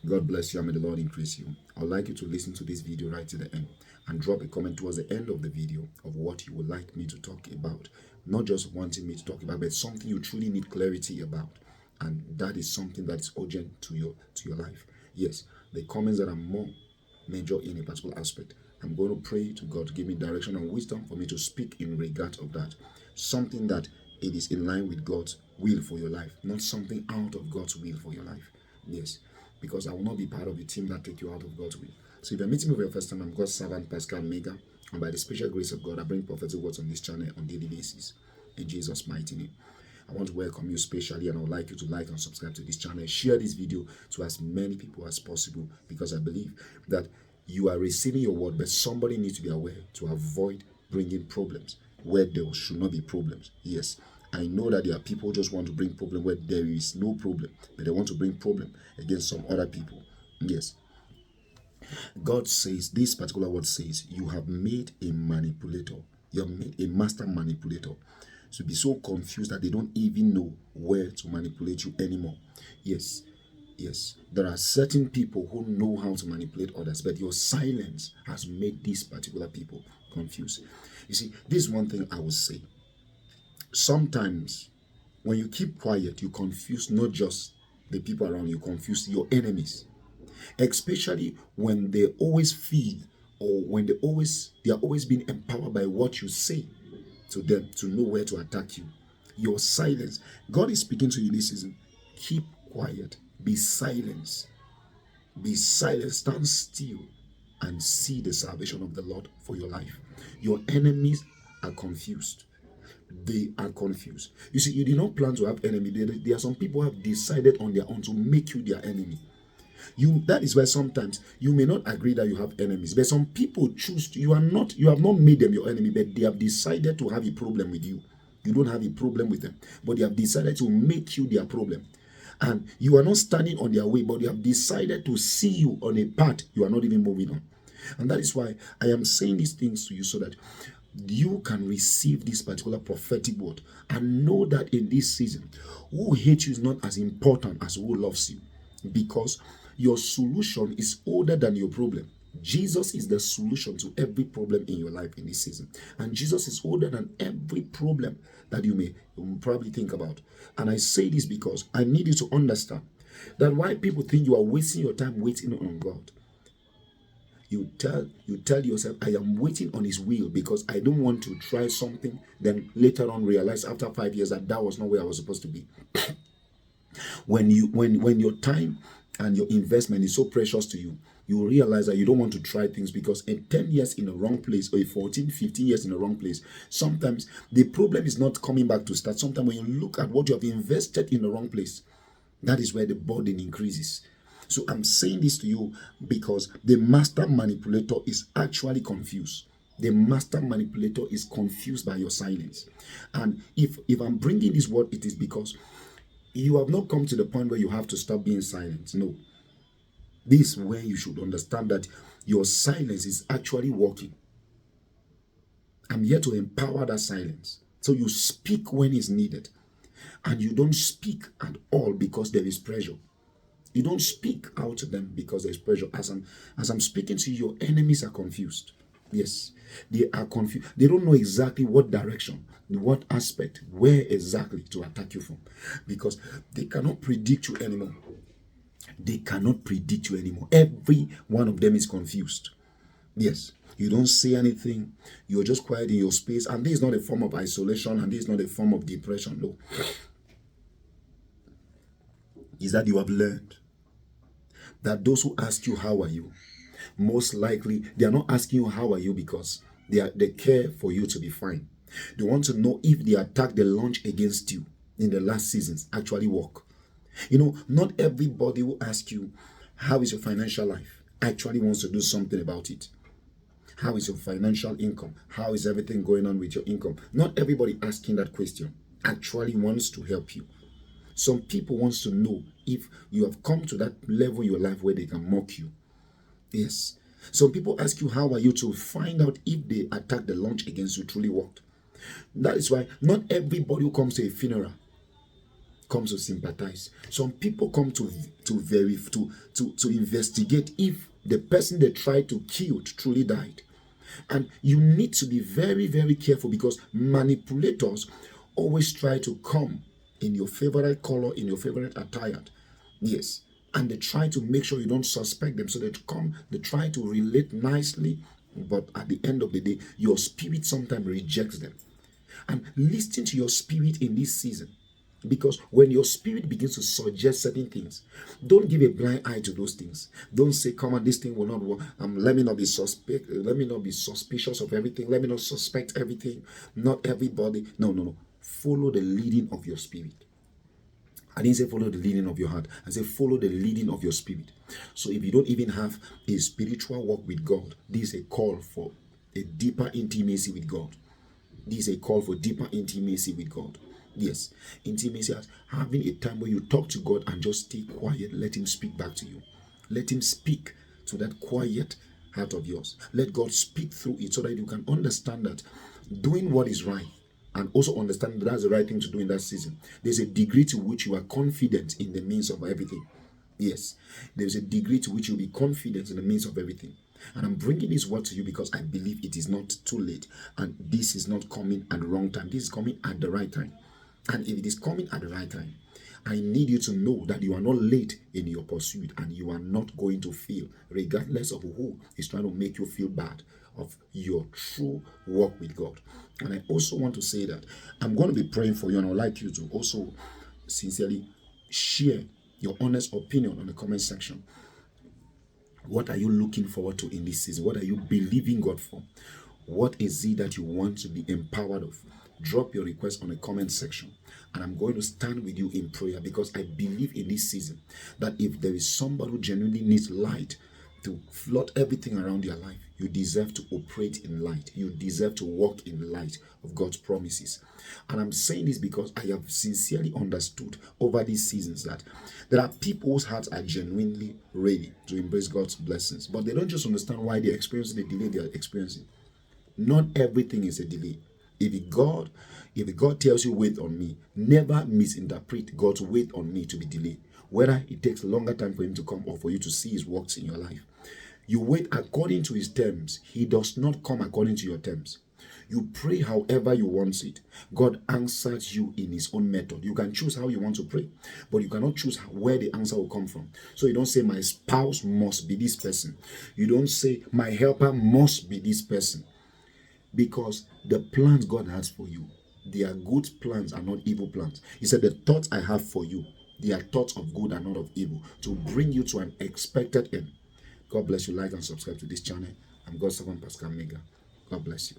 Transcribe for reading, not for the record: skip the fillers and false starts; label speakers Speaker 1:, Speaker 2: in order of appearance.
Speaker 1: God bless you and may the Lord increase you. I'd like you to listen to this video right to the end and drop a comment towards the end of the video of what you would like me to talk about. Not just wanting me to talk about, but something you truly need clarity about. And that is something that is urgent to your life. Yes, the comments that are more major in a particular aspect, I'm going to pray to God to give me direction and wisdom for me to speak in regard of that. Something that it is in line with God's will for your life, not something out of God's will for your life. Yes, because I will not be part of the team that take you out of God's will. So if you're meeting me for your first time, I'm God's servant, Pascal Mega, and by the special grace of God, I bring prophetic words on this channel on a daily basis. In Jesus' mighty name. I want to welcome you specially, and I would like you to like and subscribe to this channel. Share this video to as many people as possible, because I believe that you are receiving your word, but somebody needs to be aware to avoid bringing problems where there should not be problems. Yes, I know that there are people who just want to bring problem where there is no problem, but they want to bring problem against some other people. Yes, God says, this particular word says, you have made a manipulator. You have made a master manipulator. To be so confused that they don't even know where to manipulate you anymore. Yes, yes. There are certain people who know how to manipulate others, but your silence has made these particular people confused. You see, this is one thing I would say. Sometimes when you keep quiet, you confuse not just the people around you, confuse your enemies. Especially when they always feel, or when they are always being empowered by what you say to them to know where to attack you. Your silence. God is speaking to you this season. Keep quiet. Be silent. Be silent. Stand still and see the salvation of the Lord for your life. Your enemies are confused. They are confused. You see, you did not plan to have enemy. There are some people who have decided on their own to make you their enemy. That is why sometimes you may not agree that you have enemies, but some people choose to, you have not made them your enemy, but they have decided to have a problem with you. You don't have a problem with them, but they have decided to make you their problem. And you are not standing on their way, but they have decided to see you on a path you are not even moving on. And that is why I am saying these things to you, so that you can receive this particular prophetic word and know that in this season, who hates you is not as important as who loves you, because your solution is older than your problem. Jesus is the solution to every problem in your life in this season. And Jesus is older than every problem that you may probably think about. And I say this because I need you to understand that why people think you are wasting your time waiting on God. You tell yourself, I am waiting on his will because I don't want to try something, then later on realize after 5 years that was not where I was supposed to be. When your time and your investment is so precious to you, you realize that you don't want to try things, because in 10 years in the wrong place, or 14, 15 years in the wrong place, sometimes the problem is not coming back to start. Sometimes when you look at what you have invested in the wrong place, that is where the burden increases. So I'm saying this to you because the master manipulator is actually confused. The master manipulator is confused by your silence. And if I'm bringing this word, it is because you have not come to the point where you have to stop being silent. No. This is where you should understand that your silence is actually working. I'm here to empower that silence. So you speak when it's needed. And you don't speak at all because there is pressure. You don't speak out to them because there's pressure. As I'm speaking to you, your enemies are confused. Yes, they are confused. They don't know exactly what direction, what aspect, where exactly to attack you from, because they cannot predict you anymore. They cannot predict you anymore. Every one of them is confused. Yes, you don't say anything. You're just quiet in your space. And this is not a form of isolation, and this is not a form of depression. No. Is that you have learned that those who ask you, how are you? Most likely, they are not asking you, how are you, because they care for you to be fine. They want to know if the attack they launched against you in the last seasons actually work. You know, not everybody who asks you, how is your financial life, actually wants to do something about it. How is your financial income? How is everything going on with your income? Not everybody asking that question actually wants to help you. Some people wants to know if you have come to that level in your life where they can mock you. Yes. Some people ask you, how are you, to find out if the attack they launched against you truly worked. That is why not everybody who comes to a funeral comes to sympathize. Some people come to investigate if the person they tried to kill truly died. And you need to be very, very careful, because manipulators always try to come in your favorite color, in your favorite attire. Yes. And they try to make sure you don't suspect them. So they try to relate nicely, but at the end of the day, your spirit sometimes rejects them. And listen to your spirit in this season. Because when your spirit begins to suggest certain things, don't give a blind eye to those things. Don't say, come on, this thing will not work. Let me not be suspicious of everything. Let me not suspect everything. Not everybody. No. Follow the leading of your spirit. I didn't say follow the leading of your heart. I said follow the leading of your spirit. So if you don't even have a spiritual walk with God, this is a call for a deeper intimacy with God. This is a call for deeper intimacy with God. Yes, intimacy as having a time where you talk to God and just stay quiet. Let him speak back to you. Let him speak to that quiet heart of yours. Let God speak through it so that you can understand that doing what is right, and also understand that that's the right thing to do in that season. There's a degree to which you are confident in the means of everything. Yes, there's a degree to which you'll be confident in the means of everything. And I'm bringing this word to you because I believe it is not too late. And this is not coming at the wrong time. This is coming at the right time. And if it is coming at the right time, I need you to know that you are not late in your pursuit, and you are not going to feel, regardless of who is trying to make you feel bad, of your true walk with God. And I also want to say that I'm going to be praying for you, and I'd like you to also sincerely share your honest opinion on the comment section. What are you looking forward to in this season? What are you believing God for? What is it that you want to be empowered of? Drop your request on the comment section, and I'm going to stand with you in prayer, because I believe in this season that if there is somebody who genuinely needs light to flood everything around your life, you deserve to operate in light. You deserve to walk in light of God's promises. And I'm saying this because I have sincerely understood over these seasons that there are people whose hearts are genuinely ready to embrace God's blessings, but they don't just understand why they're experiencing the delay they are experiencing. Not everything is a delay. If God tells you wait on me, never misinterpret God's wait on me to be delayed. Whether it takes a longer time for him to come or for you to see his works in your life. You wait according to his terms. He does not come according to your terms. You pray however you want it. God answers you in his own method. You can choose how you want to pray, but you cannot choose where the answer will come from. So you don't say my spouse must be this person. You don't say my helper must be this person. Because the plans God has for you, they are good plans and not evil plans. He said, the thoughts I have for you, they are thoughts of good and not of evil, to bring you to an expected end. God bless you. Like and subscribe to this channel. I'm God's servant, Pascal Mega. God bless you.